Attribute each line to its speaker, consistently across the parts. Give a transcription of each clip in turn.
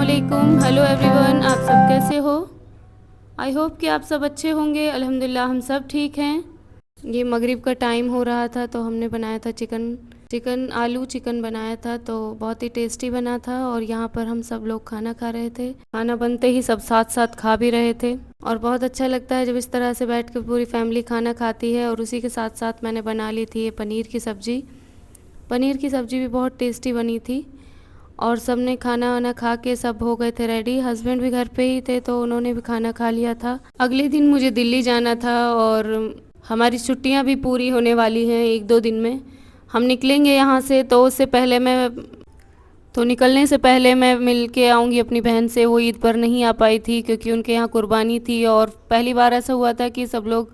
Speaker 1: वालेकुम, hello everyone, आप सब कैसे हो? आई होप कि आप सब अच्छे होंगे। अल्हम्दुलिल्लाह हम सब ठीक हैं। ये मगरिब का टाइम हो रहा था तो हमने बनाया था आलू चिकन बनाया था, तो बहुत ही टेस्टी बना था। और यहाँ पर हम सब लोग खाना खा रहे थे। खाना बनते ही सब साथ साथ खा भी रहे थे और बहुत अच्छा लगता है जब इस तरह से बैठ कर पूरी फैमिली खाना खाती है। और उसी के साथ साथ मैंने बना ली थी ये पनीर की सब्ज़ी। पनीर की सब्ज़ी भी बहुत टेस्टी बनी थी। और सब ने खाना वाना खा के सब हो गए थे रेडी। हस्बैंड भी घर पे ही थे तो उन्होंने भी खाना खा लिया था। अगले दिन मुझे दिल्ली जाना था और हमारी छुट्टियां भी पूरी होने वाली हैं 1-2 दिन में। हम निकलेंगे यहाँ से, तो निकलने से पहले मैं मिल के आऊँगी अपनी बहन से। वो ईद पर नहीं आ पाई थी क्योंकि उनके यहाँ कुर्बानी थी और पहली बार ऐसा हुआ था कि सब लोग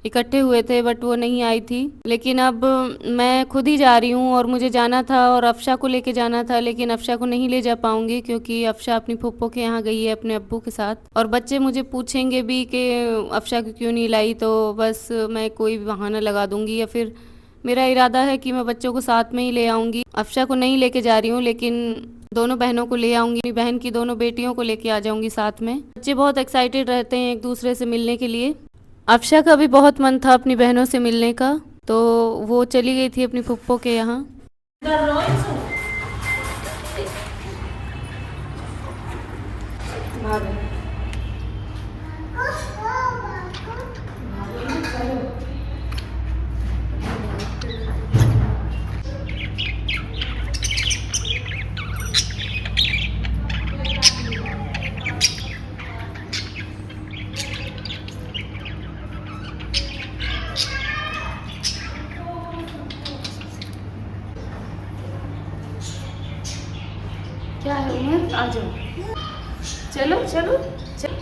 Speaker 1: इकट्ठे हुए थे, बट वो नहीं आई थी। लेकिन अब मैं खुद ही जा रही हूँ और मुझे जाना था और अफशा को लेके जाना था, लेकिन अफशा को नहीं ले जा पाऊँगी क्योंकि अफशा अपनी फूफो के यहाँ गई है अपने अब्बू के साथ। और बच्चे मुझे पूछेंगे भी कि अफशा को क्यों नहीं लाई, तो बस मैं कोई भी बहाना लगा दूँगी, या फिर मेरा इरादा है कि मैं बच्चों को साथ में ही ले आऊँगी। अफशा को नहीं लेके जा रही हूँ लेकिन दोनों बहनों को ले आऊँगी। अपनी बहन की दोनों बेटियों को लेके आ जाऊँगी साथ में। बच्चे बहुत एक्साइटेड रहते हैं एक दूसरे से मिलने के लिए। अफशा का भी बहुत मन था अपनी बहनों से मिलने का, तो वो चली गई थी अपनी फुप्पो के यहाँ। क्या है उमर, आ जाओ, चलो चलो चलो,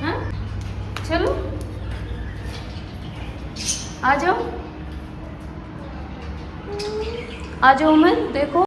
Speaker 1: हाँ चलो आ जाओ, आ जाओ उमर। देखो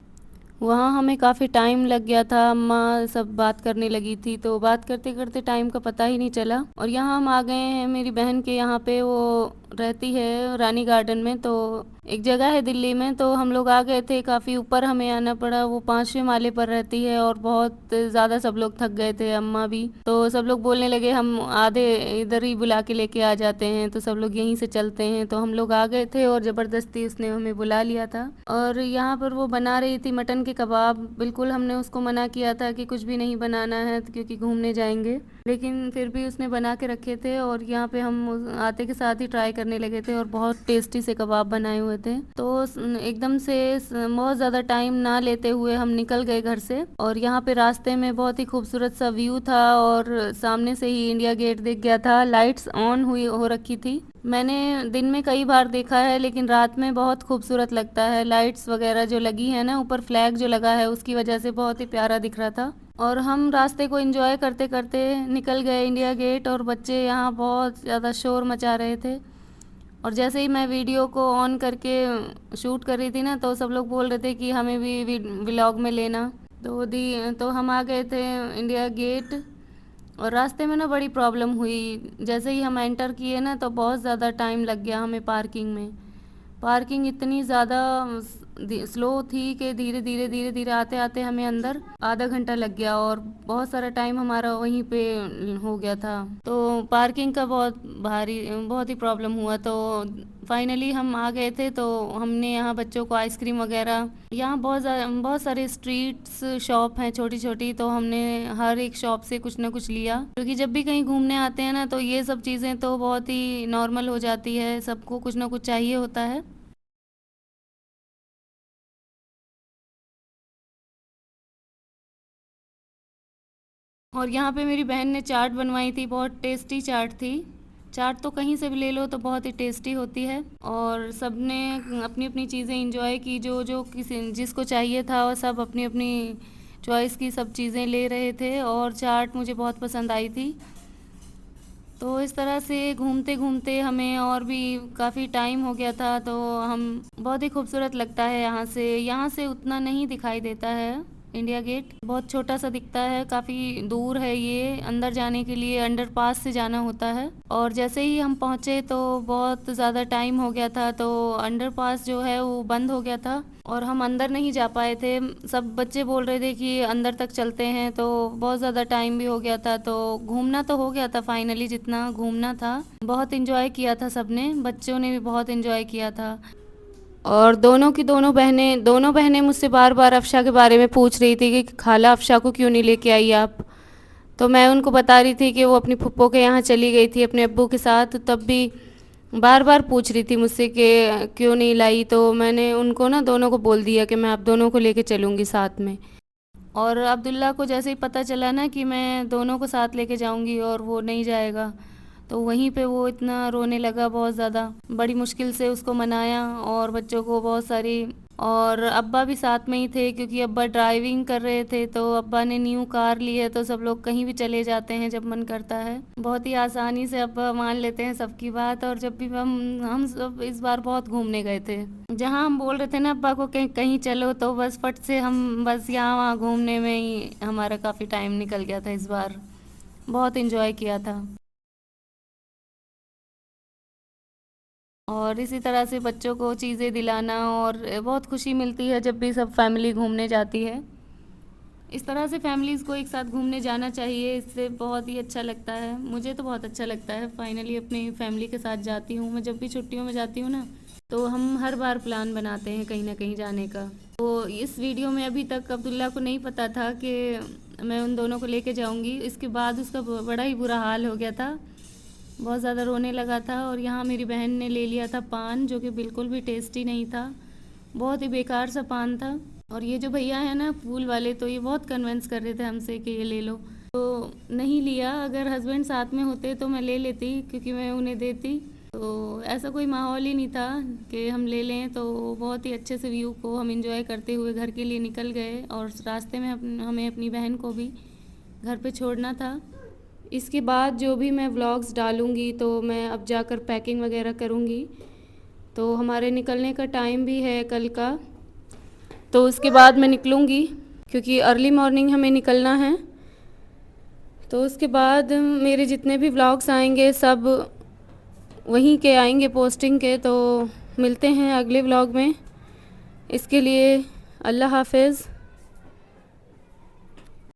Speaker 1: वहाँ हमें काफ़ी टाइम लग गया था। अम्मा सब बात करने लगी थी तो बात करते करते टाइम का पता ही नहीं चला। और यहाँ हम आ गए हैं मेरी बहन के यहाँ पे। वो रहती है रानी गार्डन में, तो एक जगह है दिल्ली में, तो हम लोग आ गए थे। काफ़ी ऊपर हमें आना पड़ा, वो 5वें माले पर रहती है और बहुत ज़्यादा सब लोग थक गए थे, अम्मा भी। तो सब लोग बोलने लगे हम आधे इधर ही बुला के लेके आ जाते हैं, तो सब लोग यहीं से चलते हैं। तो हम लोग आ गए थे और ज़बरदस्ती उसने हमें बुला लिया था। और यहाँ पर वो बना रही थी मटन के कबाब। बिल्कुल हमने उसको मना किया था कि कुछ भी नहीं बनाना है क्योंकि घूमने जाएंगे, लेकिन फिर भी उसने बना के रखे थे। और यहाँ पे हम आते के साथ ही ट्राई करने लगे थे और बहुत टेस्टी से कबाब बनाए हुए थे। तो एकदम से बहुत ज़्यादा टाइम ना लेते हुए हम निकल गए घर से। और यहाँ पे रास्ते में बहुत ही खूबसूरत सा व्यू था और सामने से ही इंडिया गेट दिख गया था। लाइट्स ऑन हुई हो रखी थी। मैंने दिन में कई बार देखा है लेकिन रात में बहुत खूबसूरत लगता है। लाइट्स वगैरह जो लगी है ना, ऊपर फ्लैग जो लगा है उसकी वजह से बहुत ही प्यारा दिख रहा था। और हम रास्ते को एंजॉय करते करते निकल गए इंडिया गेट। और बच्चे यहाँ बहुत ज़्यादा शोर मचा रहे थे। और जैसे ही मैं वीडियो को ऑन करके शूट कर रही थी ना, तो सब लोग बोल रहे थे कि हमें भी व्लॉग में लेना। तो हम आ गए थे इंडिया गेट। और रास्ते में ना बड़ी प्रॉब्लम हुई। जैसे ही हम एंटर किए ना तो बहुत ज़्यादा टाइम लग गया हमें पार्किंग में। पार्किंग इतनी ज़्यादा स्लो थी कि धीरे धीरे आते आते हमें अंदर आधा घंटा लग गया और बहुत सारा टाइम हमारा वहीं पे हो गया था। तो पार्किंग का बहुत ही प्रॉब्लम हुआ। तो फाइनली हम आ गए थे। तो हमने यहाँ बच्चों को आइसक्रीम वगैरह, यहाँ बहुत सारे स्ट्रीट्स शॉप हैं छोटी छोटी, तो हमने हर एक शॉप से कुछ ना कुछ लिया क्योंकि जब भी कहीं घूमने आते हैं ना तो ये सब चीज़ें तो बहुत ही नॉर्मल हो जाती है, सबको कुछ ना कुछ चाहिए होता है। और यहाँ पे मेरी बहन ने चाट बनवाई थी, बहुत टेस्टी चाट थी। चाट तो कहीं से भी ले लो तो बहुत ही टेस्टी होती है। और सब ने अपनी अपनी चीज़ें इंजॉय की, जो जो किसी जिसको चाहिए था और सब अपनी अपनी चॉइस की सब चीज़ें ले रहे थे। और चाट मुझे बहुत पसंद आई थी। तो इस तरह से घूमते घूमते हमें और भी काफ़ी टाइम हो गया था। तो हम बहुत ही खूबसूरत लगता है यहाँ से उतना नहीं दिखाई देता है। इंडिया गेट बहुत छोटा सा दिखता है, काफ़ी दूर है ये, अंदर जाने के लिए अंडरपास से जाना होता है। और जैसे ही हम पहुँचे तो बहुत ज़्यादा टाइम हो गया था, तो अंडरपास जो है वो बंद हो गया था और हम अंदर नहीं जा पाए थे। सब बच्चे बोल रहे थे कि अंदर तक चलते हैं, तो बहुत ज़्यादा टाइम भी हो गया था। तो घूमना तो हो गया था फाइनली, जितना घूमना था। बहुत इन्जॉय किया था सबने, बच्चों ने भी बहुत इन्जॉय किया था। और दोनों बहनें मुझसे बार बार अफ़शा के बारे में पूछ रही थी कि खाला अफ़शा को क्यों नहीं लेके आई आप। तो मैं उनको बता रही थी कि वो अपनी फूफो के यहाँ चली गई थी अपने अब्बू के साथ, तब भी बार बार पूछ रही थी मुझसे कि क्यों नहीं लाई। तो मैंने उनको ना दोनों को बोल दिया कि मैं आप दोनों को लेके चलूँगी साथ में। और अब्दुल्ला को जैसे ही पता चला ना कि मैं दोनों को साथ लेके जाऊंगी और वो नहीं जाएगा, तो वहीं पे वो इतना रोने लगा बहुत ज़्यादा। बड़ी मुश्किल से उसको मनाया और बच्चों को बहुत सारी, और अब्बा भी साथ में ही थे क्योंकि अब्बा ड्राइविंग कर रहे थे। तो अब्बा ने न्यू कार ली है, तो सब लोग कहीं भी चले जाते हैं जब मन करता है। बहुत ही आसानी से अब्बा मान लेते हैं सबकी बात। और जब भी हम सब इस बार बहुत घूमने गए थे, जहाँ हम बोल रहे थे ना अब्बा को कहीं कहीं चलो, तो बस फट से हम बस यहाँ वहाँ घूमने में ही हमारा काफ़ी टाइम निकल गया था इस बार। बहुत इन्जॉय किया था। और इसी तरह से बच्चों को चीज़ें दिलाना, और बहुत खुशी मिलती है जब भी सब फैमिली घूमने जाती है। इस तरह से फैमिलीज़ को एक साथ घूमने जाना चाहिए, इससे बहुत ही अच्छा लगता है। मुझे तो बहुत अच्छा लगता है, फाइनली अपनी फैमिली के साथ जाती हूँ। मैं जब भी छुट्टियों में जाती हूँ ना, तो हम हर बार प्लान बनाते हैं कहीं ना कहीं जाने का। तो इस वीडियो में अभी तक अब्दुल्ला को नहीं पता था कि मैं उन दोनों को लेके जाऊँगी। इसके बाद उसका बड़ा ही बुरा हाल हो गया था, बहुत ज़्यादा रोने लगा था। और यहाँ मेरी बहन ने ले लिया था पान, जो कि बिल्कुल भी टेस्टी नहीं था, बहुत ही बेकार सा पान था। और ये जो भैया है ना फूल वाले, तो ये बहुत कन्विंस कर रहे थे हमसे कि ये ले लो, तो नहीं लिया। अगर हस्बैंड साथ में होते तो मैं ले लेती, क्योंकि मैं उन्हें देती। तो ऐसा कोई माहौल ही नहीं था कि हम ले लें। तो बहुत ही अच्छे से व्यू को हम इंजॉय करते हुए घर के लिए निकल गए, और रास्ते में हमें अपनी बहन को भी घर पे छोड़ना था। इसके बाद जो भी मैं व्लॉग्स डालूँगी, तो मैं अब जाकर पैकिंग वगैरह करूँगी। तो हमारे निकलने का टाइम भी है कल का, तो उसके बाद मैं निकलूँगी, क्योंकि अर्ली मॉर्निंग हमें निकलना है। तो उसके बाद मेरे जितने भी व्लॉग्स आएंगे सब वहीं के आएंगे पोस्टिंग के। तो मिलते हैं अगले व्लॉग में। इसके लिए अल्लाह हाफ़िज़।